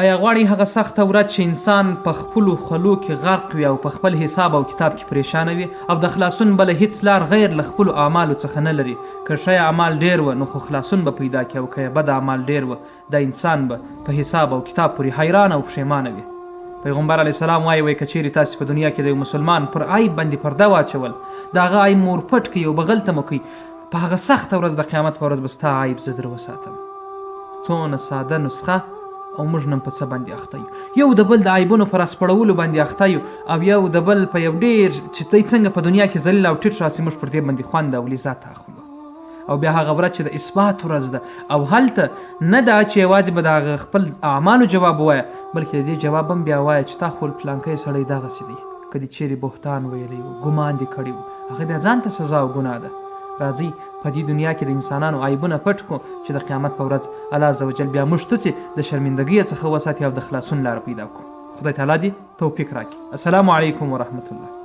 آیا غواړئ هغه سخته ورځ چې انسان په خپلو خلو کې غرق وي او په خپل حساب او کتاب کې پریشانه وي او د خلاصون بله هیڅ لار غیر له خپلو اعمالو څخه نه لري؟ که ښه اعمال ډېر وه نو خو خلاصون به پیدا کړي، او که بد اعمال ډېر وه دا انسان به په حساب او کتاب پورې حیران او پښیمانه وي. پیغمبر علیه السلام وایي که چیرې تاسې په دنیا کې د یو مسلمان پر عیب باندې پرده واچول، د هغه عیب مور پټ کړي او بغل ته مو کوي، په هغه سخته ورځ د قیامت په ورځ به ستا عیب زه در وساتم. څونه ساده نسخه، او موږ نن په څه باندې اخته یو، یو د بل د عیبونو په راسپړولو باندې اخته یو، او یو د بل په یو ډېر چې دی څنګه په دنیا کې ذلیل او ټیټ راسي موږ پر دې باندې خوند او لذت اخلو. او بیا هغه ورځ چې د اثبات ورځ ده، او هلته نه ده چې یوازې به د هغه خپل اعمالو جواب ووایه، بلکې د دې جواب هم بیا وایه چې تا خو پلانکی سړی دغسې دی، که دې چیرې بهتان ویلی و، ګمان دې کړی و، هغه بیا ځان ته سزا او ګناه ده. راځئ په دې دنیا کې د انسانانو عیبونه پټ کړو چې د قیامت په ورځ الله عز وجل بیا موږ ته د شرمندګۍ څخه وساتي او د خلاصون لاره پیدا کړو. خدای تعالی دې توفیق راکړي. السلام علیکم ورحمة الله.